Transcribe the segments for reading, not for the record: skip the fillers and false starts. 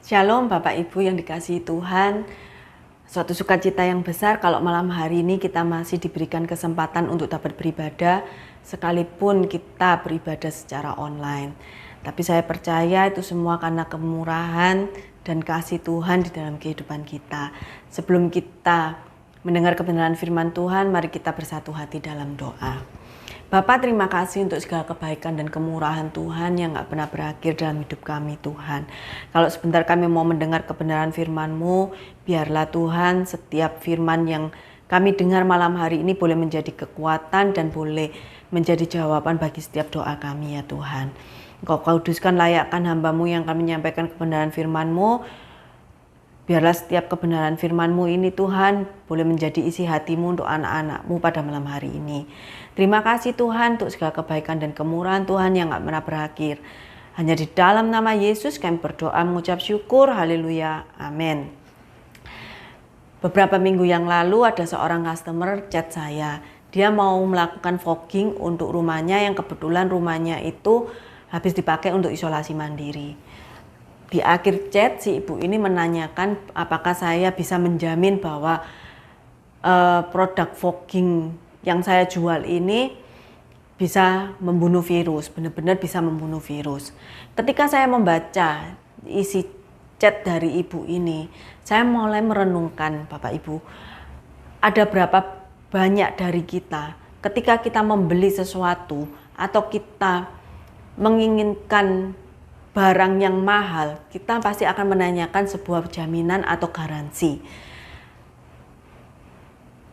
Shalom Bapak Ibu yang dikasihi Tuhan. Suatu sukacita yang besar kalau malam hari ini kita masih diberikan kesempatan untuk dapat beribadah, sekalipun kita beribadah secara online. Tapi saya percaya itu semua karena kemurahan dan kasih Tuhan di dalam kehidupan kita. Sebelum kita mendengar kebenaran firman Tuhan, mari kita bersatu hati dalam doa. Bapak, terima kasih untuk segala kebaikan dan kemurahan Tuhan yang gak pernah berakhir dalam hidup kami, Tuhan. Kalau sebentar kami mau mendengar kebenaran firman-Mu, biarlah Tuhan setiap firman yang kami dengar malam hari ini boleh menjadi kekuatan dan boleh menjadi jawaban bagi setiap doa kami, ya Tuhan. Engkau kuduskan, layakkan hamba-Mu yang kami menyampaikan kebenaran firman-Mu. Biarlah setiap kebenaran firman-Mu ini Tuhan boleh menjadi isi hati-Mu untuk anak-anak-Mu pada malam hari ini. Terima kasih Tuhan untuk segala kebaikan dan kemurahan Tuhan yang gak pernah berakhir. Hanya di dalam nama Yesus kami berdoa mengucap syukur. Haleluya. Amin. Beberapa minggu yang lalu ada seorang customer chat saya. Dia mau melakukan fogging untuk rumahnya yang kebetulan rumahnya itu habis dipakai untuk isolasi mandiri. Di akhir chat si ibu ini menanyakan apakah saya bisa menjamin bahwa produk fogging yang saya jual ini bisa membunuh virus, benar-benar bisa membunuh virus. Ketika saya membaca isi chat dari ibu ini, saya mulai merenungkan, Bapak Ibu, ada berapa banyak dari kita ketika kita membeli sesuatu atau kita menginginkan barang yang mahal, kita pasti akan menanyakan sebuah jaminan atau garansi.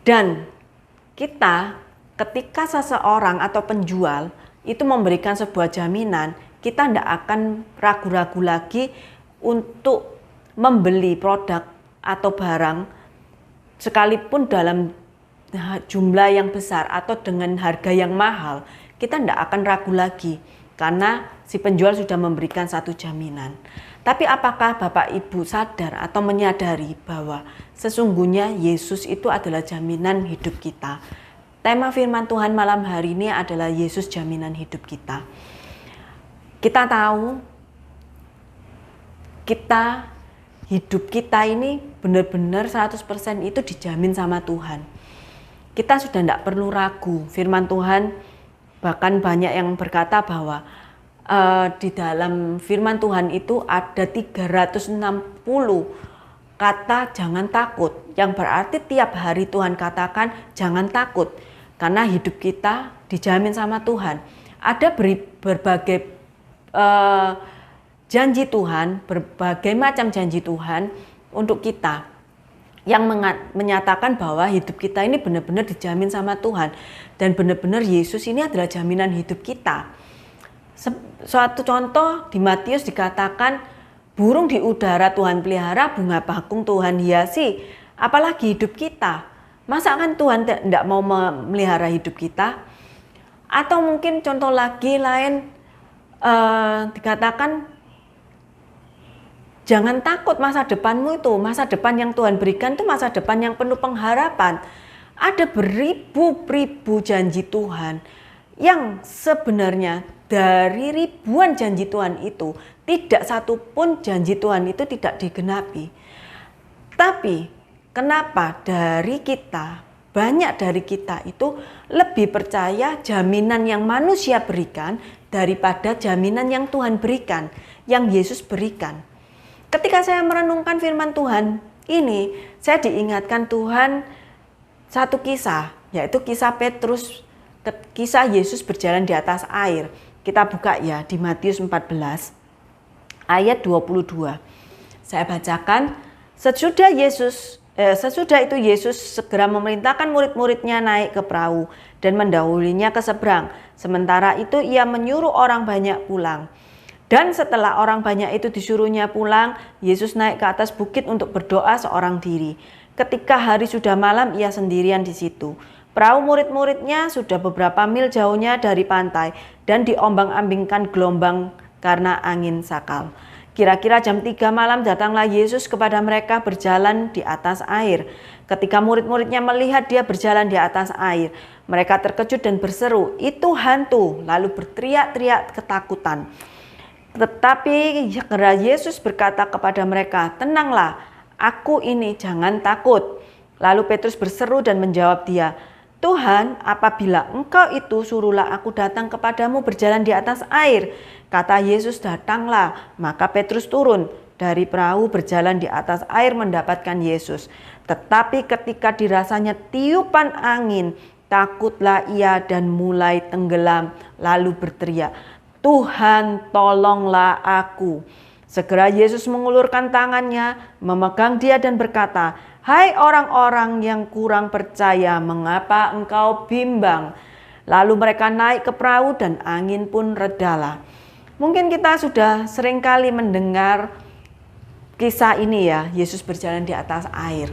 Dan kita ketika seseorang atau penjual itu memberikan sebuah jaminan, kita tidak akan ragu-ragu lagi untuk membeli produk atau barang sekalipun dalam jumlah yang besar atau dengan harga yang mahal, kita tidak akan ragu lagi. Karena si penjual sudah memberikan satu jaminan. Tapi apakah Bapak Ibu sadar atau menyadari bahwa sesungguhnya Yesus itu adalah jaminan hidup kita. Tema firman Tuhan malam hari ini adalah Yesus jaminan hidup kita. Kita tahu hidup kita ini benar-benar 100% itu dijamin sama Tuhan. Kita sudah tidak perlu ragu. Firman Tuhan bahkan banyak yang berkata bahwa di dalam firman Tuhan itu ada 360 kata jangan takut. Yang berarti tiap hari Tuhan katakan jangan takut. Karena hidup kita dijamin sama Tuhan. Ada berbagai janji Tuhan, berbagai macam janji Tuhan untuk kita. Yang menyatakan bahwa hidup kita ini benar-benar dijamin sama Tuhan. Dan benar-benar Yesus ini adalah jaminan hidup kita. Suatu contoh di Matius dikatakan, burung di udara Tuhan pelihara, bunga bakung Tuhan hiasi. Apalagi hidup kita. Masa kan Tuhan tidak mau memelihara hidup kita? Atau mungkin contoh lagi lain dikatakan, jangan takut masa depanmu itu, masa depan yang Tuhan berikan itu masa depan yang penuh pengharapan. Ada beribu-ribu janji Tuhan yang sebenarnya dari ribuan janji Tuhan itu tidak satu pun janji Tuhan itu tidak digenapi. Tapi kenapa banyak dari kita itu lebih percaya jaminan yang manusia berikan daripada jaminan yang Tuhan berikan, yang Yesus berikan. Ketika saya merenungkan firman Tuhan ini, saya diingatkan Tuhan satu kisah, yaitu kisah Petrus, kisah Yesus berjalan di atas air. Kita buka ya di Matius 14 ayat 22. Saya bacakan, sesudah itu Yesus segera memerintahkan murid-muridnya naik ke perahu dan mendahulunya ke seberang. Sementara itu ia menyuruh orang banyak pulang. Dan setelah orang banyak itu disuruhnya pulang, Yesus naik ke atas bukit untuk berdoa seorang diri. Ketika hari sudah malam, ia sendirian di situ. Perahu murid-muridnya sudah beberapa mil jauhnya dari pantai dan diombang-ambingkan gelombang karena angin sakal. Kira-kira jam 3 malam datanglah Yesus kepada mereka berjalan di atas air. Ketika murid-muridnya melihat dia berjalan di atas air, mereka terkejut dan berseru, "Itu hantu!" Lalu berteriak-teriak ketakutan. Tetapi segera Yesus berkata kepada mereka, "Tenanglah, aku ini, jangan takut." Lalu Petrus berseru dan menjawab dia, "Tuhan, apabila Engkau itu, suruhlah aku datang kepadamu berjalan di atas air." Kata Yesus, "Datanglah." Maka Petrus turun dari perahu berjalan di atas air mendapatkan Yesus. Tetapi ketika dirasanya tiupan angin, takutlah ia dan mulai tenggelam, lalu berteriak, "Tuhan, tolonglah aku." Segera Yesus mengulurkan tangannya, memegang dia dan berkata, "Hai orang-orang yang kurang percaya, mengapa engkau bimbang?" Lalu mereka naik ke perahu dan angin pun redalah. Mungkin kita sudah seringkali mendengar kisah ini ya, Yesus berjalan di atas air.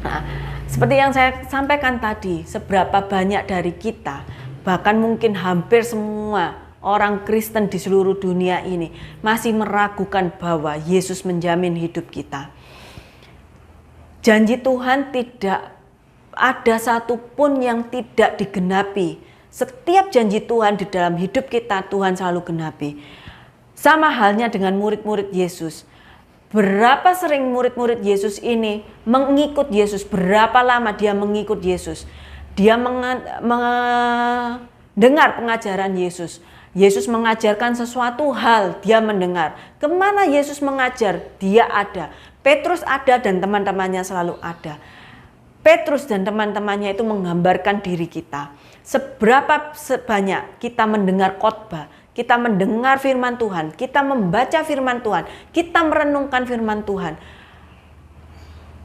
Nah, seperti yang saya sampaikan tadi, seberapa banyak dari kita, bahkan mungkin hampir semua orang Kristen di seluruh dunia ini masih meragukan bahwa Yesus menjamin hidup kita. Janji Tuhan tidak ada satupun yang tidak digenapi. Setiap janji Tuhan di dalam hidup kita, Tuhan selalu genapi. Sama halnya dengan murid-murid Yesus. Berapa sering murid-murid Yesus ini mengikut Yesus, berapa lama dia mengikut Yesus. Dia mendengar pengajaran Yesus. Yesus mengajarkan sesuatu hal, dia mendengar. Kemana Yesus mengajar, dia ada. Petrus ada dan teman-temannya selalu ada. Petrus dan teman-temannya itu menggambarkan diri kita. Seberapa banyak kita mendengar khotbah, kita mendengar firman Tuhan, kita membaca firman Tuhan, kita merenungkan firman Tuhan.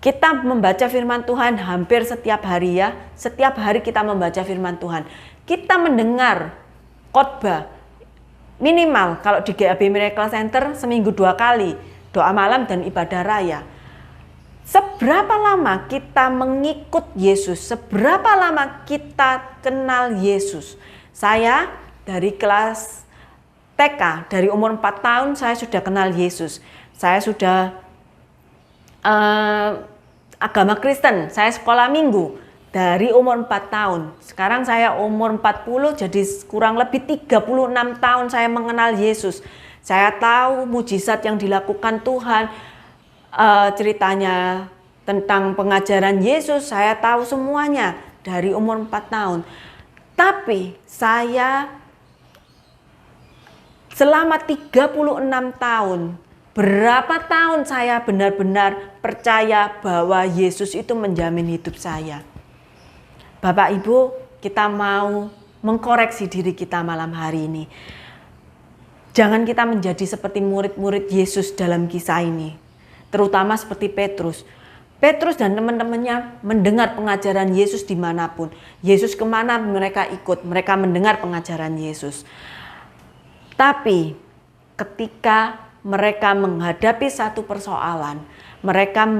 Kita membaca firman Tuhan hampir setiap hari ya. Setiap hari kita membaca firman Tuhan. Kita mendengar khotbah minimal kalau di GAB Miracle Center seminggu 2 kali. Doa malam dan ibadah raya. Seberapa lama kita mengikut Yesus? Seberapa lama kita kenal Yesus? Saya dari kelas TK, dari umur 4 tahun saya sudah kenal Yesus. Saya sudah agama Kristen, saya sekolah minggu dari umur 4 tahun. Sekarang saya umur 40, jadi kurang lebih 36 tahun saya mengenal Yesus. Saya tahu mujizat yang dilakukan Tuhan, ceritanya tentang pengajaran Yesus, saya tahu semuanya dari umur 4 tahun. Tapi saya selama 36 tahun, berapa tahun saya benar-benar percaya bahwa Yesus itu menjamin hidup saya. Bapak Ibu, kita mau mengkoreksi diri kita malam hari ini. Jangan kita menjadi seperti murid-murid Yesus dalam kisah ini. Terutama seperti Petrus. Petrus dan teman-temannya mendengar pengajaran Yesus dimanapun. Yesus kemana mereka ikut, mereka mendengar pengajaran Yesus. Tapi ketika mereka menghadapi satu persoalan, mereka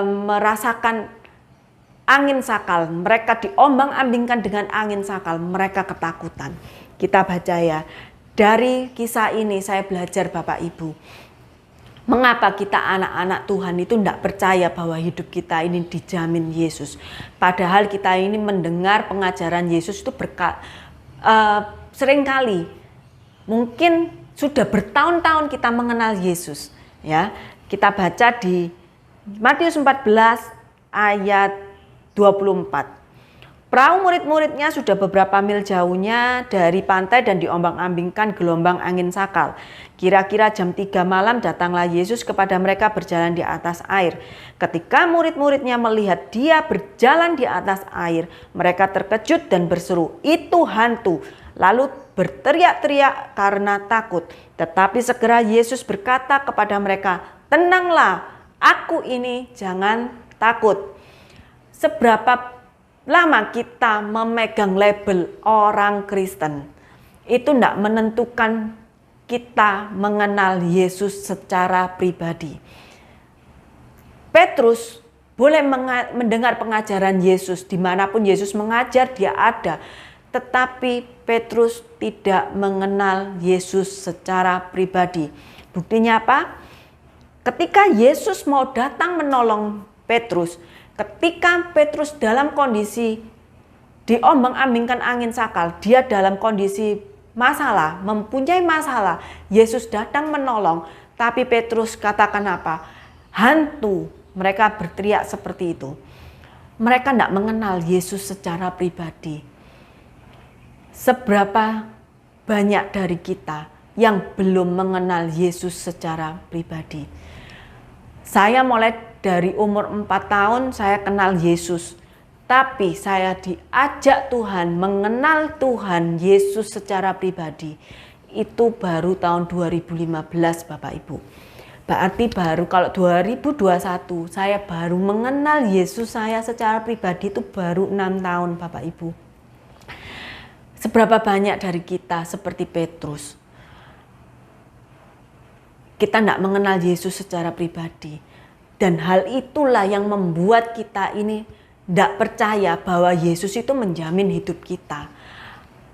merasakan angin sakal, mereka diombang-ambingkan dengan angin sakal, mereka ketakutan. Kita baca ya, dari kisah ini saya belajar Bapak Ibu, mengapa kita anak-anak Tuhan itu tidak percaya bahwa hidup kita ini dijamin Yesus. Padahal kita ini mendengar pengajaran Yesus itu seringkali, mungkin sudah bertahun-tahun kita mengenal Yesus. Ya, kita baca di Matius 14 ayat 24. Perahu murid-muridnya sudah beberapa mil jauhnya dari pantai dan diombang-ambingkan gelombang angin sakal. Kira-kira jam 3 malam datanglah Yesus kepada mereka berjalan di atas air. Ketika murid-muridnya melihat dia berjalan di atas air, mereka terkejut dan berseru, "Itu hantu!" Lalu berteriak-teriak karena takut. Tetapi segera Yesus berkata kepada mereka, "Tenanglah, aku ini, jangan takut." Seberapa lama kita memegang label orang Kristen, itu tidak menentukan kita mengenal Yesus secara pribadi. Petrus boleh mendengar pengajaran Yesus, dimanapun Yesus mengajar dia ada. Tetapi Petrus tidak mengenal Yesus secara pribadi. Buktinya apa? Ketika Yesus mau datang menolong Petrus, ketika Petrus dalam kondisi diombang-ambingkan angin sakal, dia dalam kondisi masalah, mempunyai masalah, Yesus datang menolong, tapi Petrus katakan apa? Hantu, mereka berteriak seperti itu. Mereka tidak mengenal Yesus secara pribadi. Seberapa banyak dari kita yang belum mengenal Yesus secara pribadi? Saya mulai dari umur 4 tahun saya kenal Yesus. Tapi saya diajak Tuhan mengenal Tuhan Yesus secara pribadi. Itu baru tahun 2015 Bapak Ibu. Berarti baru kalau 2021 saya baru mengenal Yesus saya secara pribadi itu baru 6 tahun Bapak Ibu. Seberapa banyak dari kita seperti Petrus. Kita tidak mengenal Yesus secara pribadi. Dan hal itulah yang membuat kita ini tidak percaya bahwa Yesus itu menjamin hidup kita.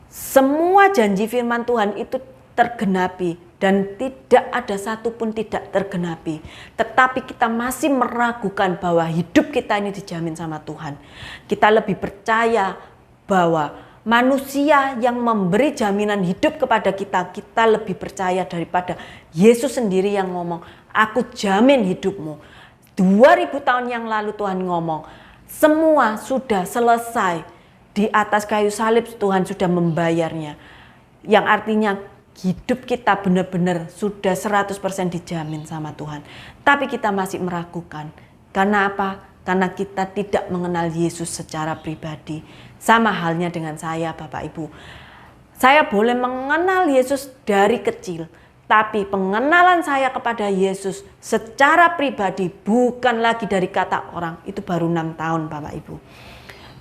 Semua janji firman Tuhan itu tergenapi dan tidak ada satu pun tidak tergenapi. Tetapi kita masih meragukan bahwa hidup kita ini dijamin sama Tuhan. Kita lebih percaya bahwa manusia yang memberi jaminan hidup kepada kita, kita lebih percaya daripada Yesus sendiri yang ngomong, aku jamin hidupmu. 2000 tahun yang lalu Tuhan ngomong, semua sudah selesai. Di atas kayu salib Tuhan sudah membayarnya. Yang artinya hidup kita benar-benar sudah 100% dijamin sama Tuhan. Tapi kita masih meragukan. Karena apa? Karena kita tidak mengenal Yesus secara pribadi. Sama halnya dengan saya Bapak Ibu. Saya boleh mengenal Yesus dari kecil. Tapi pengenalan saya kepada Yesus secara pribadi bukan lagi dari kata orang. Itu baru 6 tahun Bapak Ibu.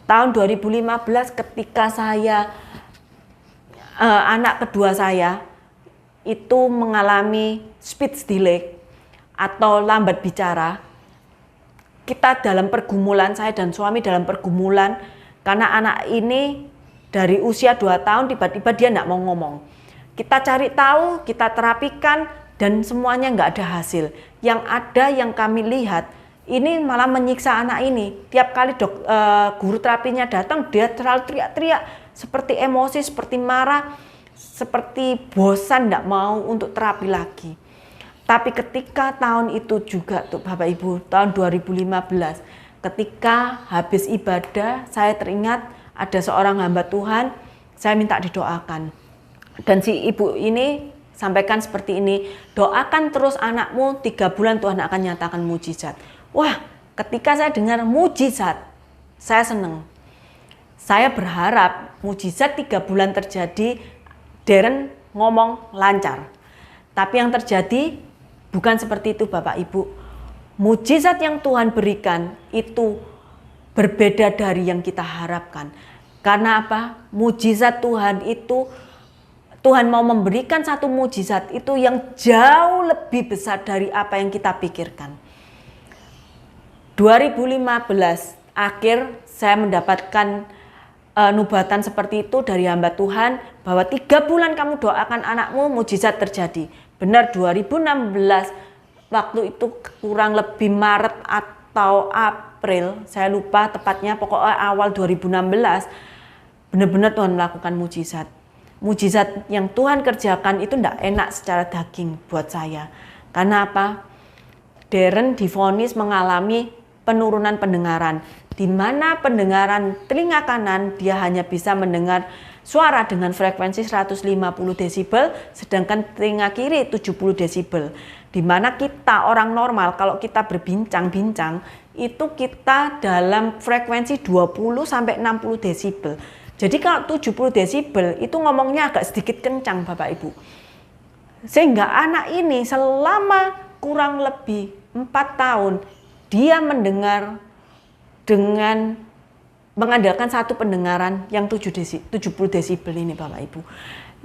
Tahun 2015 ketika saya, anak kedua saya itu mengalami speech delay atau lambat bicara. Kita dalam pergumulan, saya dan suami dalam pergumulan. Karena anak ini dari usia 2 tahun tiba-tiba dia tidak mau ngomong. Kita cari tahu, kita terapikan, dan semuanya nggak ada hasil. Yang ada yang kami lihat, ini malah menyiksa anak ini. Tiap kali guru terapinya datang, dia terlalu teriak-teriak, seperti emosi, seperti marah, seperti bosan, nggak mau untuk terapi lagi. Tapi ketika tahun itu juga tuh Bapak Ibu, tahun 2015, ketika habis ibadah, saya teringat ada seorang hamba Tuhan, saya minta didoakan. Dan si ibu ini sampaikan seperti ini, doakan terus anakmu, 3 bulan Tuhan akan nyatakan mujizat. Wah, ketika saya dengar mujizat, saya senang. Saya berharap mujizat 3 bulan terjadi, Darren ngomong lancar. Tapi yang terjadi bukan seperti itu Bapak Ibu. Mujizat yang Tuhan berikan itu berbeda dari yang kita harapkan. Karena apa? Mujizat Tuhan itu, Tuhan mau memberikan satu mujizat itu yang jauh lebih besar dari apa yang kita pikirkan. 2015 akhir saya mendapatkan nubatan seperti itu dari hamba Tuhan, bahwa 3 bulan kamu doakan anakmu, mujizat terjadi. Benar, 2016 waktu itu kurang lebih Maret atau April, saya lupa tepatnya, pokoknya awal 2016 benar-benar Tuhan melakukan mujizat. Mujizat yang Tuhan kerjakan itu tidak enak secara daging buat saya. Karena apa? Darren divonis mengalami penurunan pendengaran, di mana pendengaran telinga kanan dia hanya bisa mendengar suara dengan frekuensi 150 desibel, sedangkan telinga kiri 70 desibel. Di mana kita orang normal kalau kita berbincang-bincang itu kita dalam frekuensi 20 sampai 60 desibel. Jadi kalau 70 desibel itu ngomongnya agak sedikit kencang Bapak Ibu. Sehingga anak ini selama kurang lebih 4 tahun dia mendengar dengan mengandalkan satu pendengaran yang 70 desibel ini Bapak Ibu.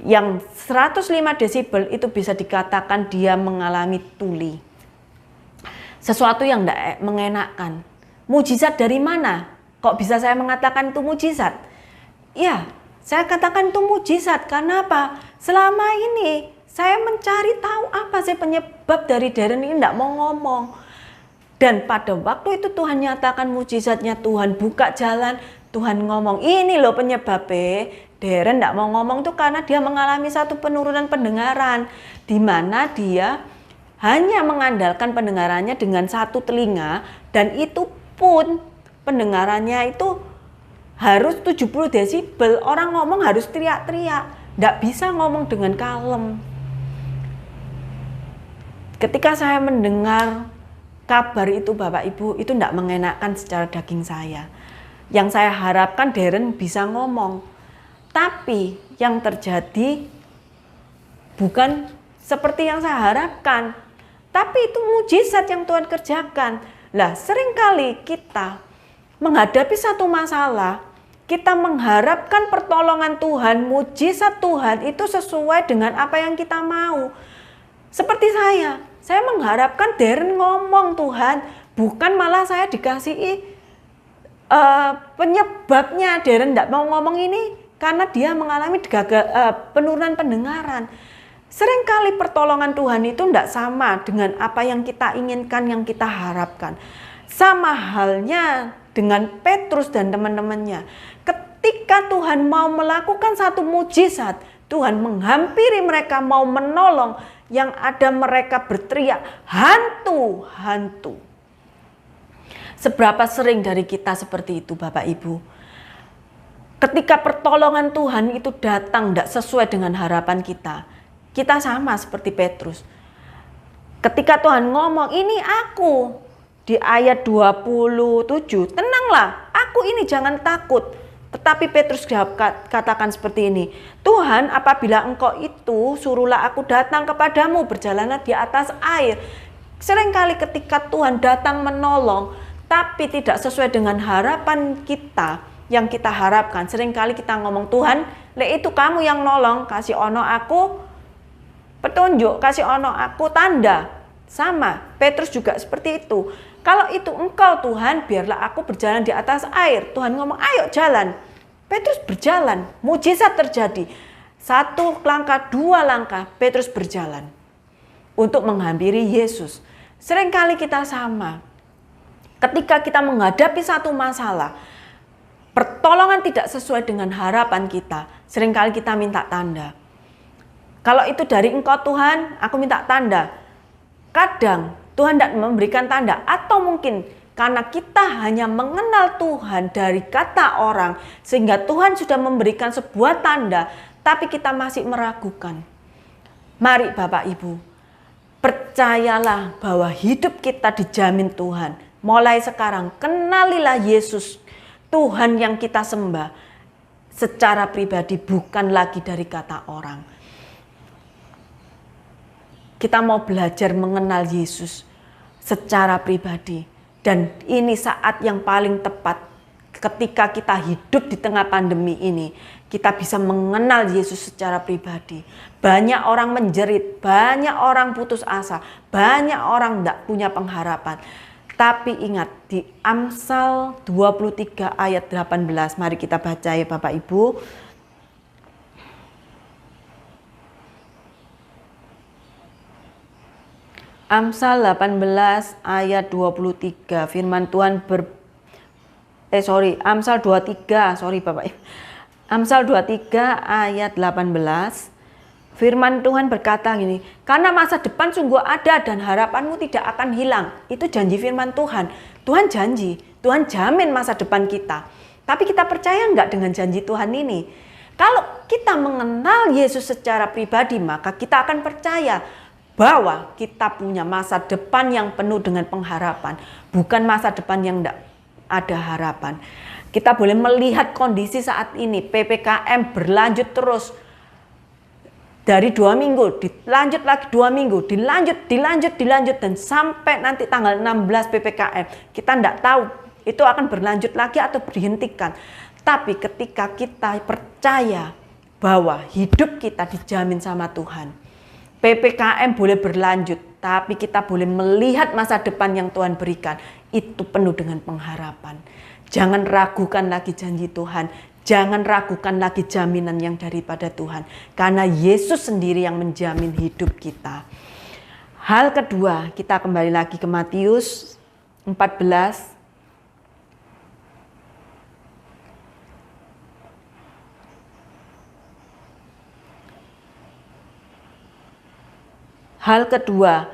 Yang 105 desibel itu bisa dikatakan dia mengalami tuli. Sesuatu yang tidak mengenakan. Mujizat dari mana? Kok bisa saya mengatakan itu mujizat? Ya, saya katakan itu mujizat karena apa? Selama ini saya mencari tahu apa sih penyebab dari Darren ini tidak mau ngomong. Dan pada waktu itu Tuhan nyatakan mujizatnya, Tuhan buka jalan, Tuhan ngomong, ini loh penyebabnya. Darren tidak mau ngomong tuh karena dia mengalami satu penurunan pendengaran, di mana dia hanya mengandalkan pendengarannya dengan satu telinga, dan itu pun pendengarannya itu harus 70 desibel. Orang ngomong harus teriak-teriak, tidak bisa ngomong dengan kalem. Ketika saya mendengar kabar itu Bapak Ibu, itu tidak mengenakan secara daging saya. Yang saya harapkan Darren bisa ngomong, tapi yang terjadi bukan seperti yang saya harapkan. Tapi itu mujizat yang Tuhan kerjakan. Lah, seringkali kita menghadapi satu masalah, kita mengharapkan pertolongan Tuhan, mujizat Tuhan itu sesuai dengan apa yang kita mau. Seperti saya mengharapkan Darren ngomong Tuhan, bukan malah saya dikasihi penyebabnya Darren tidak mau ngomong ini karena dia mengalami penurunan pendengaran. Seringkali pertolongan Tuhan itu tidak sama dengan apa yang kita inginkan, yang kita harapkan. Sama halnya dengan Petrus dan teman-temannya. Ketika Tuhan mau melakukan satu mujizat, Tuhan menghampiri mereka mau menolong, yang ada mereka berteriak, hantu, hantu. Seberapa sering dari kita seperti itu Bapak Ibu? Ketika pertolongan Tuhan itu datang tidak sesuai dengan harapan kita, kita sama seperti Petrus. Ketika Tuhan ngomong, ini aku, di ayat 27, tenanglah, aku ini, jangan takut. Tetapi Petrus katakan seperti ini, Tuhan, apabila engkau itu, suruhlah aku datang kepadamu, berjalanlah di atas air. Seringkali ketika Tuhan datang menolong, tapi tidak sesuai dengan harapan kita, yang kita harapkan. Seringkali kita ngomong, Tuhan, itu kamu yang nolong, kasih ono aku petunjuk, kasih ono aku tanda. Sama, Petrus juga seperti itu. Kalau itu engkau Tuhan, biarlah aku berjalan di atas air. Tuhan ngomong, ayo jalan. Petrus berjalan, mujizat terjadi. 1 langkah, 2 langkah, Petrus berjalan untuk menghampiri Yesus. Seringkali kita sama. Ketika kita menghadapi satu masalah, pertolongan tidak sesuai dengan harapan kita, seringkali kita minta tanda. Kalau itu dari engkau Tuhan, aku minta tanda. Kadang Tuhan tidak memberikan tanda, atau mungkin karena kita hanya mengenal Tuhan dari kata orang, sehingga Tuhan sudah memberikan sebuah tanda, tapi kita masih meragukan. Mari Bapak Ibu, percayalah bahwa hidup kita dijamin Tuhan. Mulai sekarang kenalilah Yesus, Tuhan yang kita sembah secara pribadi, bukan lagi dari kata orang. Kita mau belajar mengenal Yesus secara pribadi. Dan ini saat yang paling tepat ketika kita hidup di tengah pandemi ini. Kita bisa mengenal Yesus secara pribadi. Banyak orang menjerit, banyak orang putus asa, banyak orang tidak punya pengharapan. Tapi ingat, di Amsal 23 ayat 18, mari kita baca ya Bapak Ibu. Amsal 18 ayat 23, firman Tuhan Amsal 23, Amsal 23 ayat 18, firman Tuhan berkata gini, karena masa depan sungguh ada dan harapanmu tidak akan hilang. Itu janji firman Tuhan. Tuhan janji, Tuhan jamin masa depan kita. Tapi kita percaya enggak dengan janji Tuhan ini? Kalau kita mengenal Yesus secara pribadi, maka kita akan percaya bahwa kita punya masa depan yang penuh dengan pengharapan, bukan masa depan yang tidak ada harapan. Kita boleh melihat kondisi saat ini, PPKM berlanjut terus. Dari 2 minggu, dilanjut lagi 2 minggu, dilanjut, dan sampai nanti tanggal 16 PPKM. Kita tidak tahu itu akan berlanjut lagi atau dihentikan. Tapi ketika kita percaya bahwa hidup kita dijamin sama Tuhan, PPKM boleh berlanjut, tapi kita boleh melihat masa depan yang Tuhan berikan. Itu penuh dengan pengharapan. Jangan ragukan lagi janji Tuhan. Jangan ragukan lagi jaminan yang daripada Tuhan. Karena Yesus sendiri yang menjamin hidup kita. Hal kedua, kita kembali lagi ke Matius 14. Hal kedua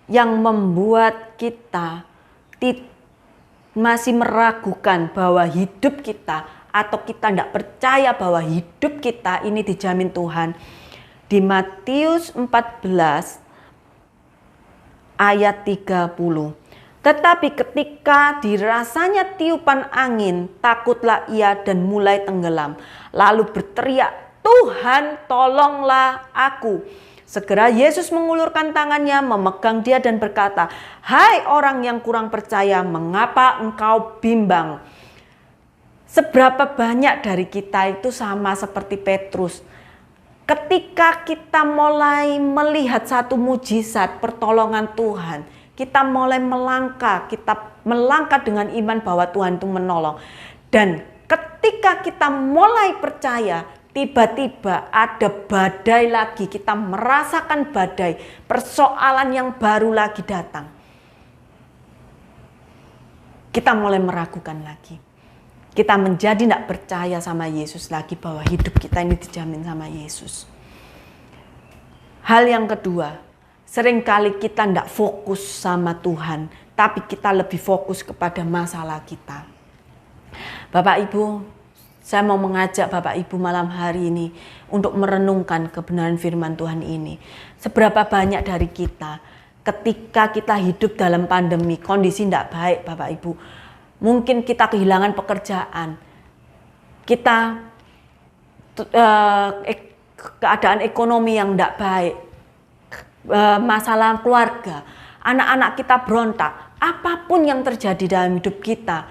yang membuat kita masih meragukan bahwa hidup kita, atau kita tidak percaya bahwa hidup kita ini dijamin Tuhan, di Matius 14 ayat 30. Tetapi ketika dirasanya tiupan angin, takutlah ia dan mulai tenggelam. Lalu berteriak, "Tuhan, tolonglah aku." Segera Yesus mengulurkan tangannya, memegang dia dan berkata, "Hai orang yang kurang percaya, mengapa engkau bimbang?" Seberapa banyak dari kita itu sama seperti Petrus. Ketika kita mulai melihat satu mujizat pertolongan Tuhan, kita mulai melangkah, kita melangkah dengan iman bahwa Tuhan itu menolong. Dan ketika kita mulai percaya, tiba-tiba ada badai lagi, kita merasakan badai, persoalan yang baru lagi datang. Kita mulai meragukan lagi. Kita menjadi tidak percaya sama Yesus lagi bahwa hidup kita ini dijamin sama Yesus. Hal yang kedua, seringkali kita tidak fokus sama Tuhan, tapi kita lebih fokus kepada masalah kita. Bapak Ibu, saya mau mengajak Bapak Ibu malam hari ini untuk merenungkan kebenaran firman Tuhan ini. Seberapa banyak dari kita ketika kita hidup dalam pandemi, kondisi tidak baik Bapak Ibu. Mungkin kita kehilangan pekerjaan, kita keadaan ekonomi yang tidak baik, masalah keluarga, anak-anak kita berontak, apapun yang terjadi dalam hidup kita,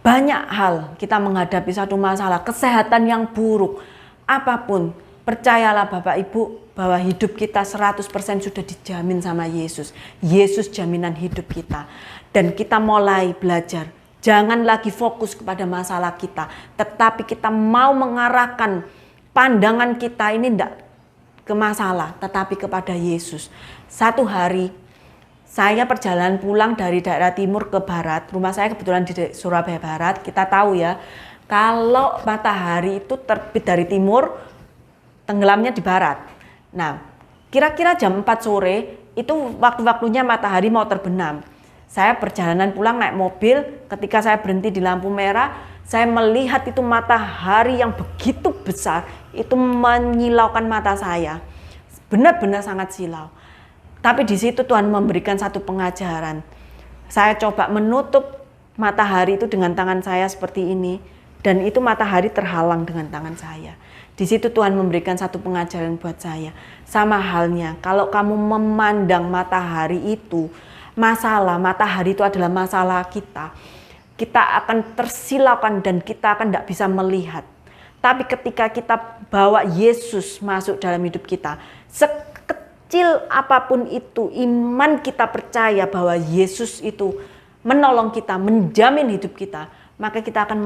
banyak hal kita menghadapi satu masalah, kesehatan yang buruk, apapun, percayalah Bapak Ibu bahwa hidup kita 100% sudah dijamin sama Yesus. Yesus jaminan hidup kita. Dan kita mulai belajar, jangan lagi fokus kepada masalah kita, tetapi kita mau mengarahkan pandangan kita ini tidak ke masalah, tetapi kepada Yesus. Satu hari, saya perjalanan pulang dari daerah timur ke barat, rumah saya kebetulan di Surabaya Barat, kita tahu ya, kalau matahari itu terbit dari timur, tenggelamnya di barat. Nah, kira-kira jam 4 sore, itu waktu-waktunya matahari mau terbenam. Saya perjalanan pulang naik mobil, ketika saya berhenti di lampu merah, saya melihat itu matahari yang begitu besar, itu menyilaukan mata saya. Benar-benar sangat silau. Tapi di situ Tuhan memberikan satu pengajaran. Saya coba menutup matahari itu dengan tangan saya seperti ini, dan itu matahari terhalang dengan tangan saya. Di situ Tuhan memberikan satu pengajaran buat saya. Sama halnya, kalau kamu memandang matahari itu, matahari itu adalah masalah kita. Kita akan tersilaukan dan kita akan tidak bisa melihat. Tapi ketika kita bawa Yesus masuk dalam hidup kita, sekecil apapun itu, iman kita percaya bahwa Yesus itu menolong kita, menjamin hidup kita, maka kita akan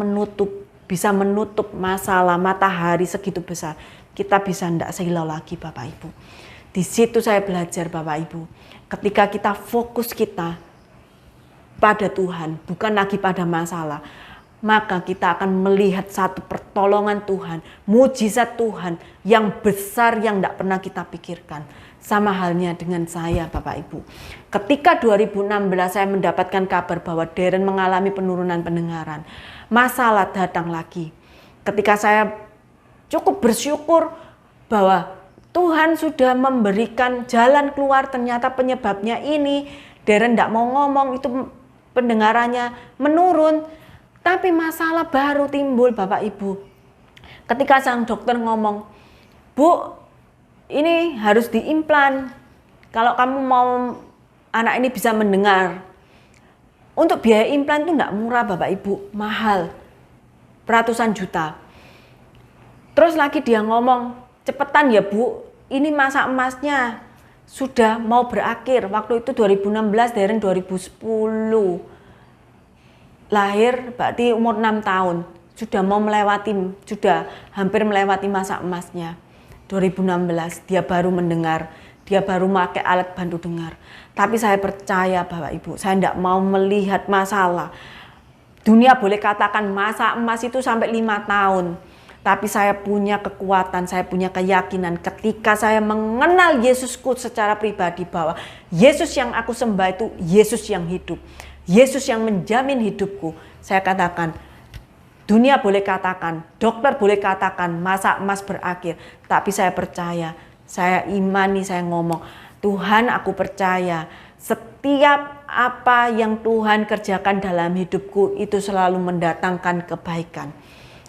bisa menutup masalah matahari segitu besar. Kita bisa tidak silau lagi Bapak Ibu. Di situ saya belajar Bapak Ibu. Ketika kita fokus kita pada Tuhan, bukan lagi pada masalah, maka kita akan melihat satu pertolongan Tuhan, mujizat Tuhan yang besar yang tidak pernah kita pikirkan. Sama halnya dengan saya Bapak Ibu. Ketika 2016 saya mendapatkan kabar bahwa Darren mengalami penurunan pendengaran, masalah datang lagi. Ketika saya cukup bersyukur bahwa Tuhan sudah memberikan jalan keluar, ternyata penyebabnya ini, Darren tidak mau ngomong, itu pendengarannya menurun. Tapi masalah baru timbul Bapak Ibu. Ketika sang dokter ngomong, "Bu, ini harus diimplan. Kalau kamu mau anak ini bisa mendengar." Untuk biaya implan itu tidak murah Bapak Ibu, mahal. Ratusan juta. Terus lagi dia ngomong, "Cepetan ya Bu, ini masa emasnya sudah mau berakhir." Waktu itu 2016, Darren 2010. Lahir berarti umur 6 tahun. Sudah hampir melewati masa emasnya. 2016 dia baru mendengar, dia baru pakai alat bantu dengar. Tapi saya percaya Bapak Ibu, saya tidak mau melihat masalah. Dunia boleh katakan masa emas itu sampai 5 tahun. Tapi saya punya kekuatan, saya punya keyakinan ketika saya mengenal Yesusku secara pribadi bahwa Yesus yang aku sembah itu Yesus yang hidup. Yesus yang menjamin hidupku. Saya katakan, dunia boleh katakan, dokter boleh katakan masa emas berakhir. Tapi saya percaya, saya imani, saya ngomong, Tuhan aku percaya setiap apa yang Tuhan kerjakan dalam hidupku itu selalu mendatangkan kebaikan.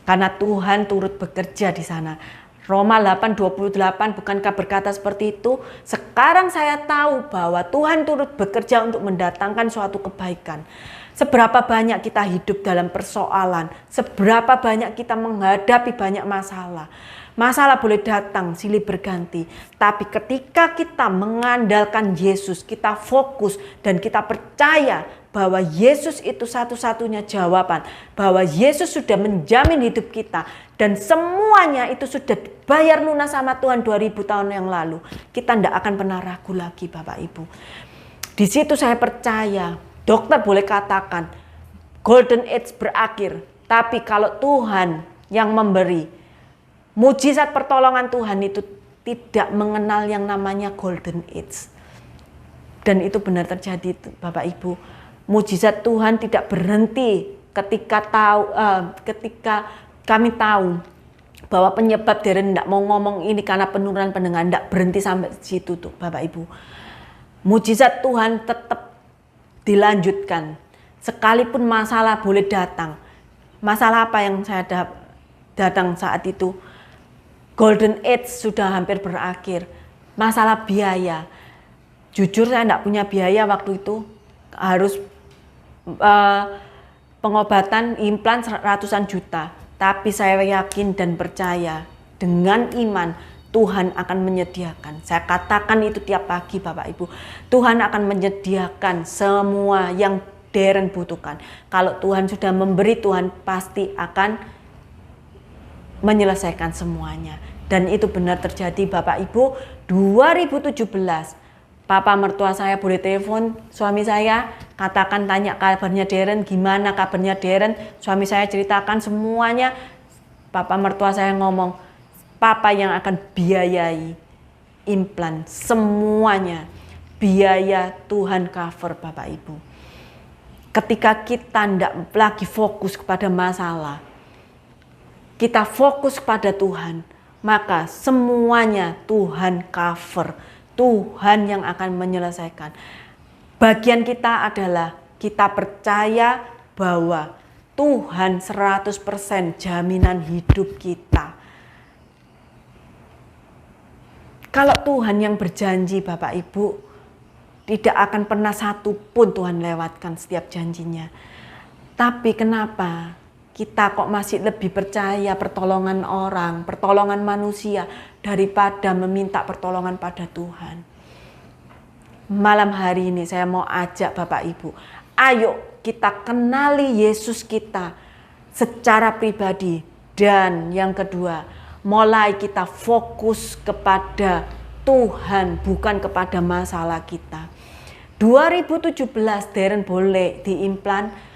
Karena Tuhan turut bekerja di sana. Roma 8:28 bukankah berkata seperti itu? Sekarang saya tahu bahwa Tuhan turut bekerja untuk mendatangkan suatu kebaikan. Seberapa banyak kita hidup dalam persoalan, seberapa banyak kita menghadapi banyak masalah. Masalah boleh datang silih berganti, tapi ketika kita mengandalkan Yesus, kita fokus dan kita percaya bahwa Yesus itu satu-satunya jawaban, bahwa Yesus sudah menjamin hidup kita dan semuanya itu sudah dibayar lunas sama Tuhan 2000 tahun yang lalu. Kita tidak akan pernah ragu lagi Bapak Ibu. Di situ saya percaya, dokter boleh katakan golden age berakhir, tapi kalau Tuhan yang memberi, mujizat pertolongan Tuhan itu tidak mengenal yang namanya golden age. Dan itu benar terjadi Bapak Ibu. Mujizat Tuhan tidak berhenti ketika kami tahu bahwa penyebab Darren tidak mau ngomong ini karena penurunan pendengaran, tidak berhenti sampai situ tuh Bapak Ibu. Mujizat Tuhan tetap dilanjutkan. Sekalipun masalah boleh datang. Masalah apa yang saya datang saat itu? Golden age sudah hampir berakhir. Masalah biaya. Jujur saya tidak punya biaya waktu itu. Harus pengobatan implan ratusan juta. Tapi saya yakin dan percaya dengan iman Tuhan akan menyediakan. Saya katakan itu tiap pagi Bapak Ibu. Tuhan akan menyediakan semua yang Darren butuhkan. Kalau Tuhan sudah memberi, Tuhan pasti akan menyelesaikan semuanya. Dan itu benar terjadi Bapak Ibu. 2017 Papa mertua saya boleh telepon suami saya, katakan tanya kabarnya Darren, gimana kabarnya Darren. Suami saya ceritakan semuanya. Papa mertua saya ngomong, Papa yang akan biayai implan semuanya. Biaya Tuhan cover Bapak Ibu. Ketika kita tidak lagi fokus kepada masalah, kita fokus kepada Tuhan, maka semuanya Tuhan cover. Tuhan yang akan menyelesaikan. Bagian kita adalah kita percaya bahwa Tuhan 100% jaminan hidup kita. Kalau Tuhan yang berjanji Bapak Ibu, tidak akan pernah satu pun Tuhan lewatkan setiap janjinya. Tapi kenapa kita kok masih lebih percaya pertolongan orang, pertolongan manusia daripada meminta pertolongan pada Tuhan? Malam hari ini saya mau ajak Bapak Ibu, ayo kita kenali Yesus kita secara pribadi. Dan yang kedua, mulai kita fokus kepada Tuhan, bukan kepada masalah kita. 2017 Darren boleh diimplan.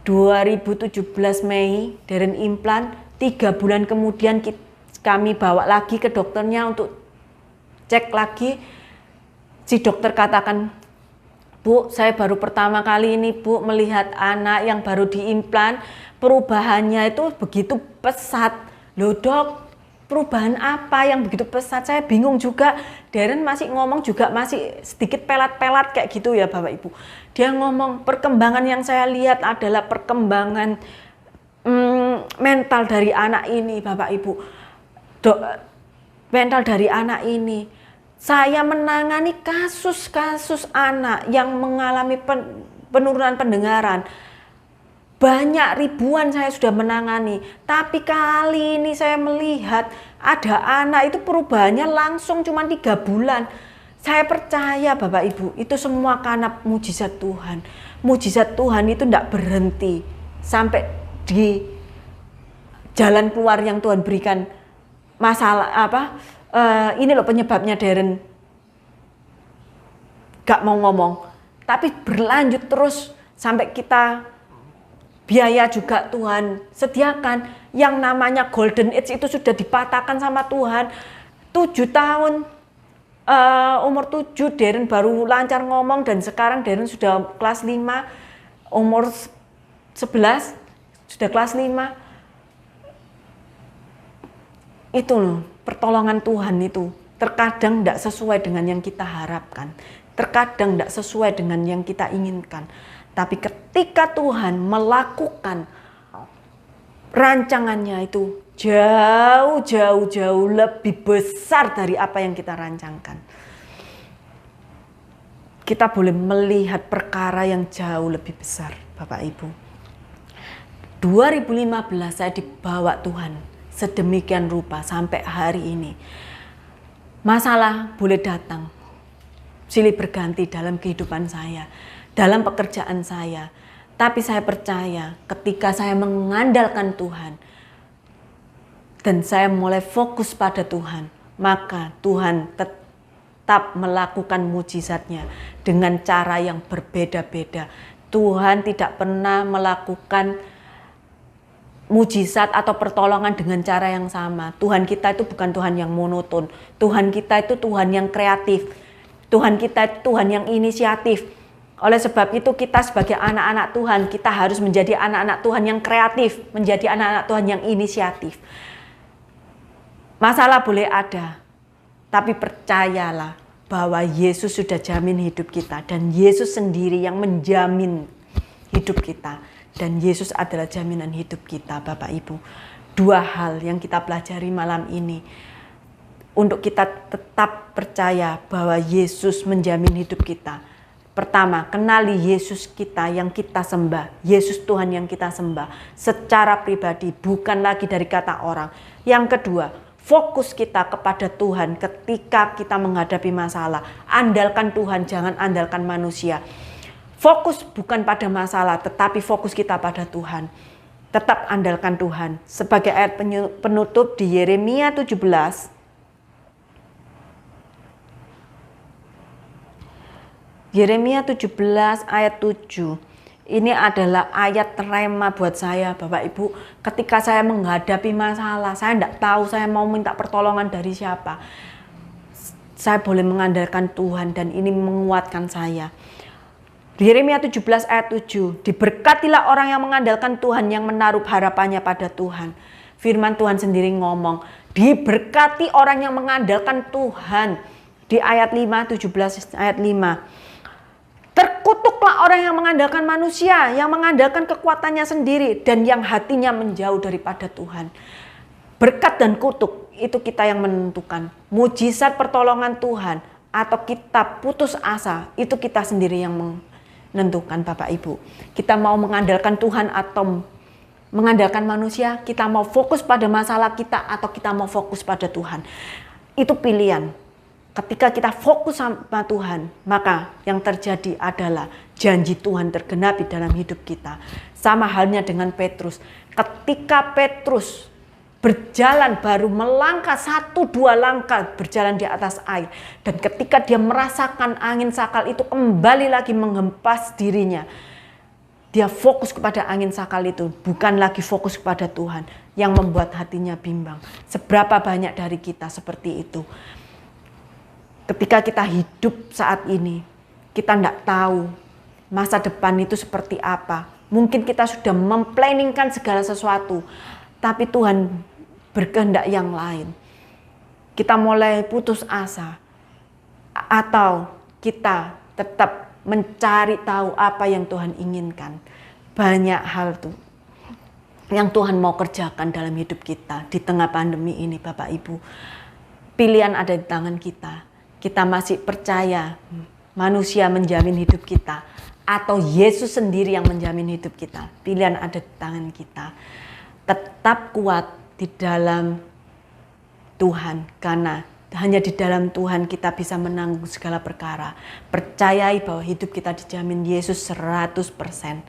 2017 Mei Darren implan, 3 bulan kemudian kami bawa lagi ke dokternya untuk cek lagi. Si dokter katakan, Bu, saya baru pertama kali ini Bu melihat anak yang baru diimplan, perubahannya itu begitu pesat. Loh dok, perubahan apa yang begitu pesat? Saya bingung juga. Darren masih ngomong juga masih sedikit pelat-pelat kayak gitu ya Bapak Ibu. Dia ngomong perkembangan yang saya lihat adalah perkembangan mental dari anak ini Bapak Ibu. Mental dari anak ini. Saya menangani kasus-kasus anak yang mengalami penurunan pendengaran. Banyak ribuan saya sudah menangani. Tapi kali ini saya melihat ada anak itu perubahannya langsung cuma 3 bulan. Saya percaya Bapak Ibu, itu semua karena mujizat Tuhan. Mujizat Tuhan itu tidak berhenti sampai di jalan keluar yang Tuhan berikan. Masalah apa? Ini loh penyebabnya Darren gak mau ngomong. Tapi berlanjut terus sampai kita Biaya juga Tuhan sediakan. Yang namanya golden age itu sudah dipatahkan sama Tuhan. 7 tahun, umur 7 Darren baru lancar ngomong, dan sekarang Darren sudah kelas 5, umur 11 sudah kelas 5. Itu loh, pertolongan Tuhan itu terkadang tidak sesuai dengan yang kita harapkan. Terkadang tidak sesuai dengan yang kita inginkan. Tapi ketika Tuhan melakukan rancangannya itu jauh lebih besar dari apa yang kita rancangkan. Kita boleh melihat perkara yang jauh lebih besar, Bapak Ibu. 2015 saya dibawa Tuhan sedemikian rupa sampai hari ini. Masalah boleh datang, silih berganti dalam kehidupan saya, dalam pekerjaan saya. Tapi saya percaya ketika saya mengandalkan Tuhan dan saya mulai fokus pada Tuhan, maka Tuhan tetap melakukan mujizatnya dengan cara yang berbeda-beda. Tuhan tidak pernah melakukan mujizat atau pertolongan dengan cara yang sama. Tuhan kita itu bukan Tuhan yang monoton. Tuhan kita itu Tuhan yang kreatif. Tuhan kita itu Tuhan yang inisiatif. Oleh sebab itu kita sebagai anak-anak Tuhan, kita harus menjadi anak-anak Tuhan yang kreatif, menjadi anak-anak Tuhan yang inisiatif. Masalah boleh ada, tapi percayalah bahwa Yesus sudah jamin hidup kita, dan Yesus sendiri yang menjamin hidup kita, dan Yesus adalah jaminan hidup kita, Bapak Ibu. 2 hal yang kita pelajari malam ini untuk kita tetap percaya bahwa Yesus menjamin hidup kita. Pertama, kenali Yesus kita yang kita sembah. Yesus Tuhan yang kita sembah secara pribadi, bukan lagi dari kata orang. Yang kedua, fokus kita kepada Tuhan ketika kita menghadapi masalah. Andalkan Tuhan, jangan andalkan manusia. Fokus bukan pada masalah, tetapi fokus kita pada Tuhan. Tetap andalkan Tuhan. Sebagai ayat penutup di Yeremia 17, Yeremia 17 ayat 7. Ini adalah ayat rema buat saya, Bapak Ibu. Ketika saya menghadapi masalah, saya tidak tahu saya mau minta pertolongan dari siapa. Saya boleh mengandalkan Tuhan, dan ini menguatkan saya. Yeremia 17 ayat 7. Diberkatilah orang yang mengandalkan Tuhan, yang menaruh harapannya pada Tuhan. Firman Tuhan sendiri ngomong, diberkati orang yang mengandalkan Tuhan. Di ayat 5, 17 ayat 5. Terkutuklah orang yang mengandalkan manusia, yang mengandalkan kekuatannya sendiri, dan yang hatinya menjauh daripada Tuhan. Berkat dan kutuk itu kita yang menentukan. Mujizat pertolongan Tuhan atau kita putus asa, itu kita sendiri yang menentukan, Bapak Ibu. Kita mau mengandalkan Tuhan atau mengandalkan manusia, kita mau fokus pada masalah kita atau kita mau fokus pada Tuhan. Itu pilihan. Ketika kita fokus sama Tuhan, maka yang terjadi adalah janji Tuhan tergenapi dalam hidup kita. Sama halnya dengan Petrus. Ketika Petrus berjalan, baru melangkah 1-2 langkah berjalan di atas air. Dan ketika dia merasakan angin sakal itu kembali lagi menghempas dirinya, dia fokus kepada angin sakal itu, bukan lagi fokus kepada Tuhan, yang membuat hatinya bimbang. Seberapa banyak dari kita seperti itu. Ketika kita hidup saat ini, kita tidak tahu masa depan itu seperti apa. Mungkin kita sudah memplanningkan segala sesuatu, tapi Tuhan berkehendak yang lain. Kita mulai putus asa, atau kita tetap mencari tahu apa yang Tuhan inginkan. Banyak hal tuh yang Tuhan mau kerjakan dalam hidup kita di tengah pandemi ini, Bapak Ibu. Pilihan ada di tangan kita. Kita masih percaya manusia menjamin hidup kita, atau Yesus sendiri yang menjamin hidup kita. Pilihan ada di tangan kita. Tetap kuat di dalam Tuhan, karena hanya di dalam Tuhan kita bisa menanggung segala perkara. Percayai bahwa hidup kita dijamin Yesus 100%.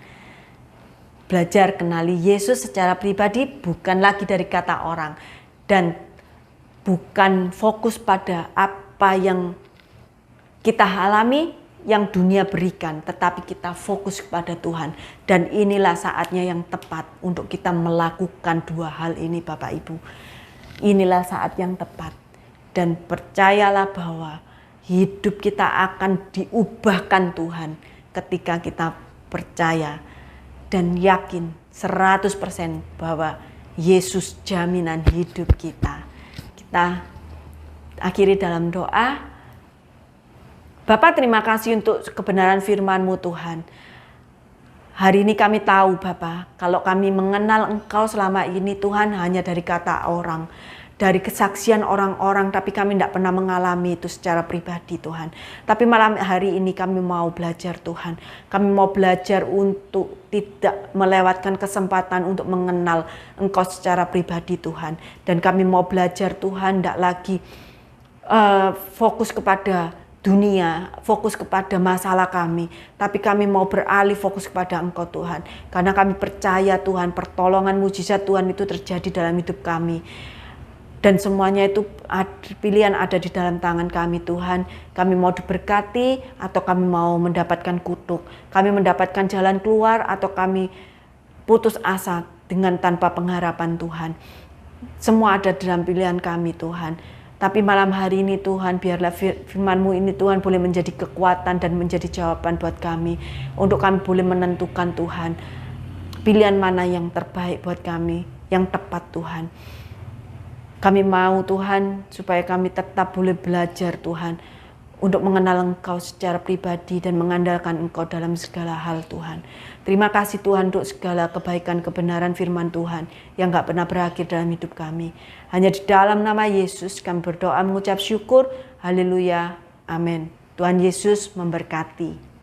Belajar kenali Yesus secara pribadi, bukan lagi dari kata orang. Dan bukan fokus pada apa yang kita alami, yang dunia berikan, tetapi kita fokus kepada Tuhan. Dan inilah saatnya yang tepat untuk kita melakukan dua hal ini, Bapak Ibu. Inilah saat yang tepat. Dan percayalah bahwa hidup kita akan diubahkan Tuhan ketika kita percaya dan yakin 100% bahwa Yesus jaminan hidup kita. Kita akhiri dalam doa. Bapa, terima kasih untuk kebenaran firman-Mu Tuhan. Hari ini kami tahu Bapa, kalau kami mengenal Engkau selama ini Tuhan hanya dari kata orang, dari kesaksian orang-orang, tapi kami tidak pernah mengalami itu secara pribadi Tuhan. Tapi malam hari ini kami mau belajar Tuhan. Kami mau belajar untuk tidak melewatkan kesempatan untuk mengenal Engkau secara pribadi Tuhan. Dan kami mau belajar Tuhan tidak lagi fokus kepada dunia, fokus kepada masalah kami, tapi kami mau beralih fokus kepada Engkau Tuhan. Karena kami percaya Tuhan, pertolongan mujizat Tuhan itu terjadi dalam hidup kami. Dan semuanya itu pilihan ada di dalam tangan kami Tuhan. Kami mau diberkati atau kami mau mendapatkan kutuk. Kami mendapatkan jalan keluar atau kami putus asa dengan tanpa pengharapan Tuhan. Semua ada dalam pilihan kami Tuhan. Tapi malam hari ini Tuhan, biarlah firman-Mu ini Tuhan boleh menjadi kekuatan dan menjadi jawaban buat kami. Untuk kami boleh menentukan Tuhan, pilihan mana yang terbaik buat kami, yang tepat Tuhan. Kami mau Tuhan, supaya kami tetap boleh belajar Tuhan, untuk mengenal Engkau secara pribadi dan mengandalkan Engkau dalam segala hal Tuhan. Terima kasih Tuhan untuk segala kebaikan kebenaran firman Tuhan yang gak pernah berakhir dalam hidup kami. Hanya di dalam nama Yesus kami berdoa mengucap syukur. Haleluya. Amin. Tuhan Yesus memberkati.